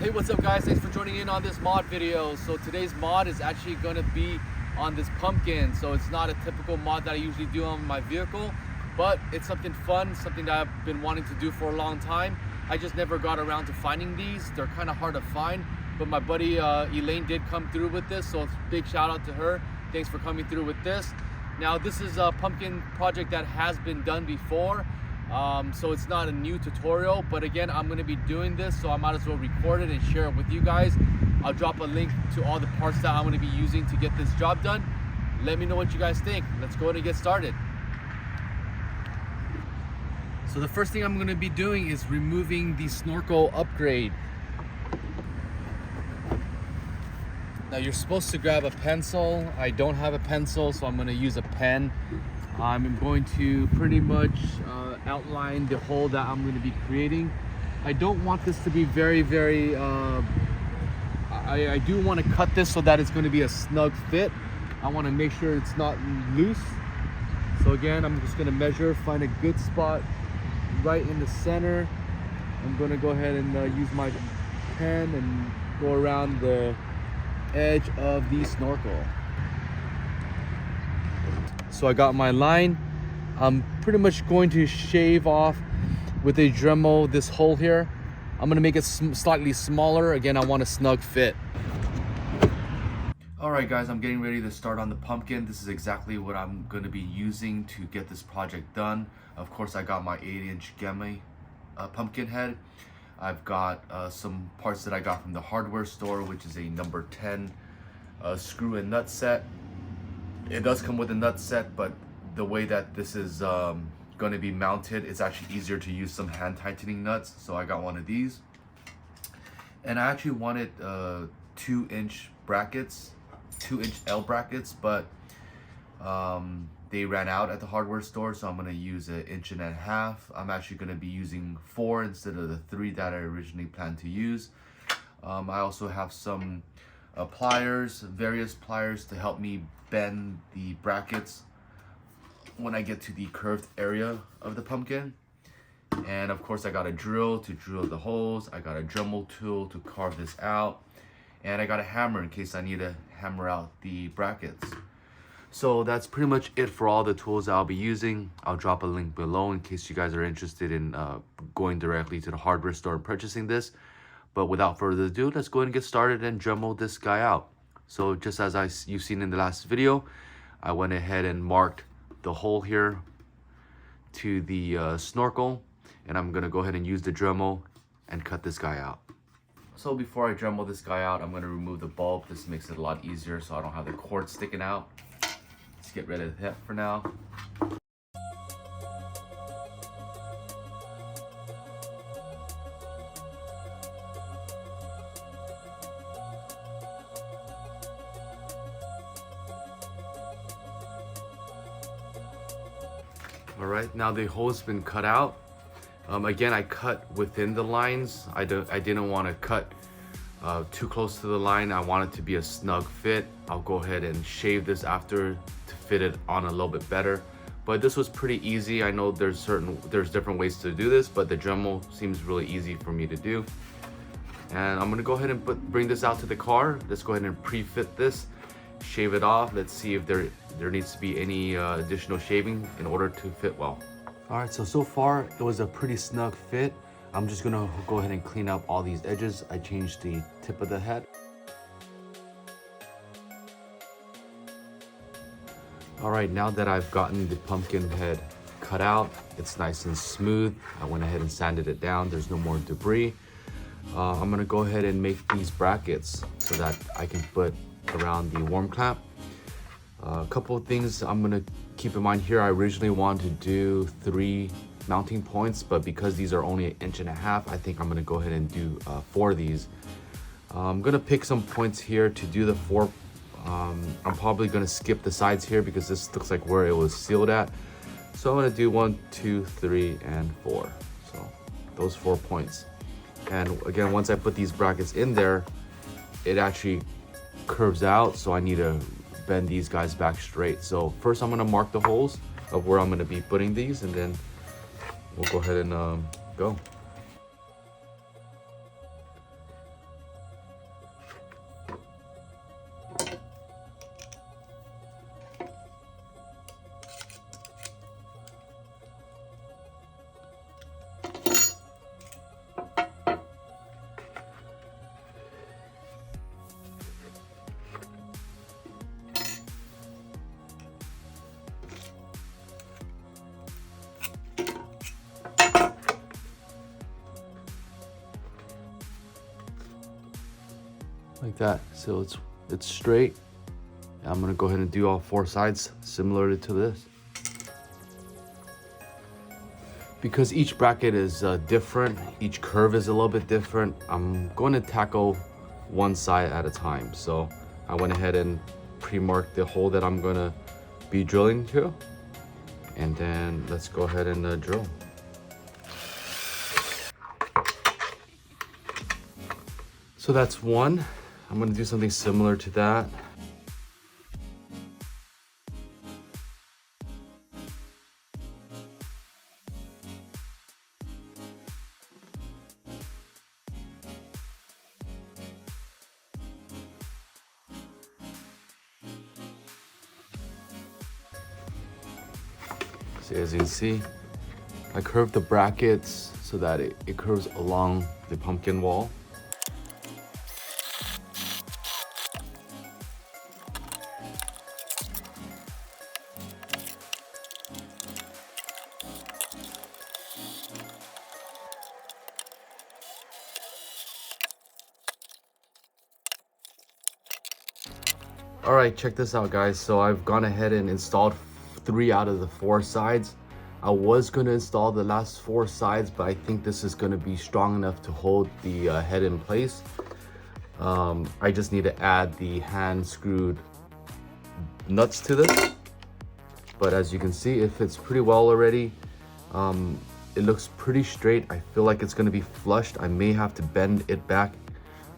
Hey, what's up guys? Thanks for joining in on this mod video. So today's mod is actually going to be on this pumpkin. So it's not a typical mod that I usually do on my vehicle, but it's something fun, something that I've been wanting to do for a long time. I just never got around to finding these. They're kind of hard to find, but my buddy Elaine did come through with this, so it's a big shout out to her. Thanks for coming through with this. Now this is a pumpkin project that has been done before. So it's not a new tutorial, but again, I'm going to be doing this, so I might as well record it and share it with you guys. I'll drop a link to all the parts that I'm going to be using to get this job done. Let me know what you guys think. Let's go ahead and get started. So the first thing I'm going to be doing is removing the Snorkel upgrade. Now you're supposed to grab a pencil. I don't have a pencil, so I'm going to use a pen. I'm going to pretty much outline the hole that I'm going to be creating. I don't want this to be very I do want to cut this so that it's going to be a snug fit. I want to make sure it's not loose. So again, I'm just going to measure, find a good spot right in the center. I'm going to go ahead and use my pen and go around the edge of the Snorkel. So I got my line. I'm pretty much going to shave off with a Dremel this hole here. I'm gonna make it slightly smaller. Again, I want a snug fit. All right guys, I'm getting ready to start on the pumpkin. This is exactly what I'm gonna be using to get this project done. Of course, I got my 8-inch Gemmy pumpkin head. I've got some parts that I got from the hardware store, which is a number 10 screw and nut set. It does come with a nut set, but the way that this is going to be mounted, it's actually easier to use some hand tightening nuts. So I got one of these. And I actually wanted 2-inch brackets, 2-inch L brackets, but they ran out at the hardware store, so I'm going to use 1.5 inches. I'm actually going to be using 4 instead of the 3 that I originally planned to use. I also have some pliers, various pliers to help me bend the brackets when I get to the curved area of the pumpkin. And of course I got a drill to drill the holes. I got a Dremel tool to carve this out, and I got a hammer in case I need to hammer out the brackets. So that's pretty much it for all the tools I'll be using. I'll drop a link below in case you guys are interested in going directly to the hardware store and purchasing this. But without further ado, let's go ahead and get started and Dremel this guy out. So just as you've seen in the last video, I went ahead and marked the hole here to the Snorkel, and I'm gonna go ahead and use the Dremel and cut this guy out. So before I Dremel this guy out, I'm gonna remove the bulb. This makes it a lot easier so I don't have the cord sticking out. Let's get rid of that for now. All right, now the hole's been cut out. Again, I cut within the lines. I didn't want to cut too close to the line. I want it to be a snug fit. I'll go ahead and shave this after to fit it on a little bit better. But this was pretty easy. I know there's different ways to do this, but the Dremel seems really easy for me to do. And I'm gonna go ahead and bring this out to the car. Let's go ahead and pre-fit this, shave it off. Let's see if there needs to be any additional shaving in order to fit well. All right, so far it was a pretty snug fit. I'm just gonna go ahead and clean up all these edges. I changed the tip of the head. All right, now that I've gotten the pumpkin head cut out, it's nice and smooth. I went ahead and sanded it down. There's no more debris. I'm gonna go ahead and make these brackets so that I can put around the worm clamp. A couple of things I'm gonna keep in mind here. I originally wanted to do 3 mounting points, but because these are only 1.5 inches, I think I'm gonna go ahead and do 4 of these. I'm gonna pick some points here to do the 4. I'm probably gonna skip the sides here because this looks like where it was sealed at. So I'm gonna do 1, 2, 3, and 4. So those 4 points. And again, once I put these brackets in there, it actually curves out, so I need to bend these guys back straight. So first I'm gonna mark the holes of where I'm gonna be putting these, and then we'll go ahead and go. like that. So it's straight. I'm gonna go ahead and do all 4 sides similar to this. Because each bracket is different, each curve is a little bit different, I'm going to tackle one side at a time. So I went ahead and pre-marked the hole that I'm going to be drilling to. And then let's go ahead and drill. So that's one. I'm going to do something similar to that. So as you can see, I curved the brackets so that it curves along the pumpkin wall. All right, check this out, guys. So I've gone ahead and installed 3 out of the 4 sides. I was going to install the last 4 sides, but I think this is going to be strong enough to hold the head in place. I just need to add the hand screwed nuts to this. But as you can see, it fits pretty well already. It looks pretty straight. I feel like it's going to be flushed. I may have to bend it back,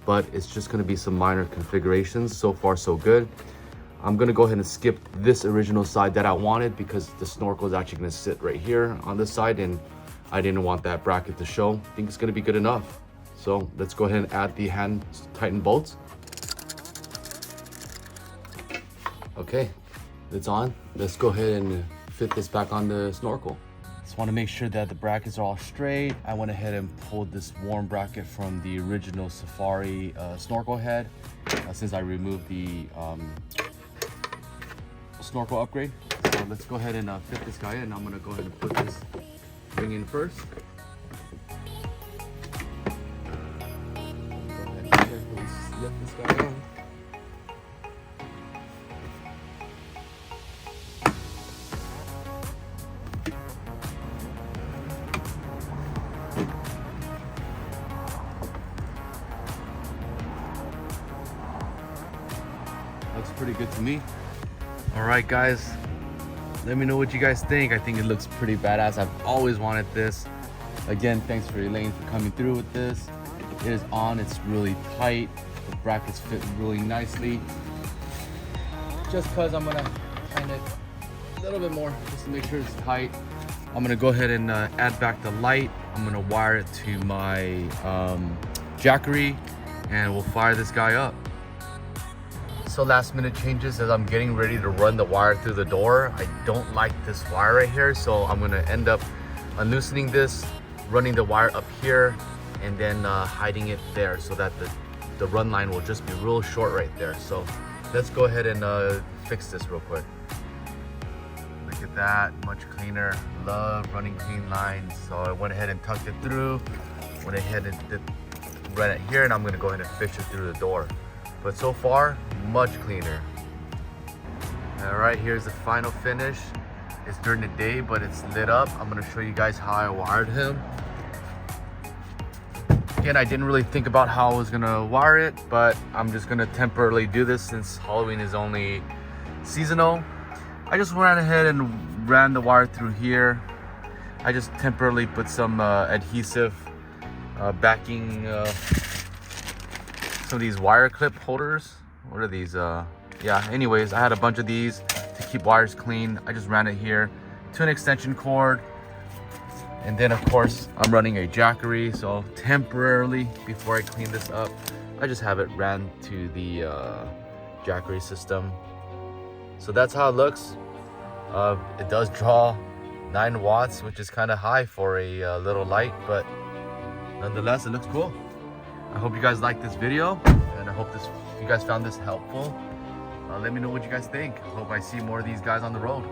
but it's just going to be some minor configurations. So far so good. I'm going to go ahead and skip this original side that I wanted because the snorkel is actually going to sit right here on this side, and I didn't want that bracket to show. I think it's going to be good enough. So let's go ahead and add the hand tighten bolts. Okay, it's on. Let's go ahead and fit this back on the snorkel. Just want to make sure that the brackets are all straight. I went ahead and pulled this worm bracket from the original Safari snorkel head since I removed the snorkel upgrade. So let's go ahead and fit this guy in. I'm going to go ahead and put this ring in first. Go ahead and carefully slip this guy in. Looks pretty good to me. All right, guys, let me know what you guys think. I think it looks pretty badass. I've always wanted this. Again, thanks for Elaine for coming through with this. It is on, it's really tight. The brackets fit really nicely. Just because I'm gonna tighten it a little bit more just to make sure it's tight. I'm gonna go ahead and add back the light. I'm gonna wire it to my jackery and we'll fire this guy up. So last minute changes as I'm getting ready to run the wire through the door. I don't like this wire right here, so I'm gonna end up unloosening this, running the wire up here, and then hiding it there so that the run line will just be real short right there. So let's go ahead and fix this real quick. Look at that, much cleaner. Love running clean lines. So I went ahead and tucked it through, went ahead and ran it here, and I'm gonna go ahead and fish it through the door. But so far, much cleaner. All right, here's the final finish. It's during the day, but it's lit up. I'm gonna show you guys how I wired him. Again, I didn't really think about how I was gonna wire it, but I'm just gonna temporarily do this since Halloween is only seasonal. I just went ahead and ran the wire through here. I just temporarily put some adhesive backing some of these wire clip holders. What are these? Yeah, anyways, I had a bunch of these to keep wires clean. I just ran it here to an extension cord. And then of course, I'm running a jackery. So temporarily, before I clean this up, I just have it ran to the jackery system. So that's how it looks. It does draw 9 watts, which is kind of high for a little light, but nonetheless, it looks cool. I hope you guys liked this video, and I hope you guys found this helpful. Let me know what you guys think. I hope I see more of these guys on the road.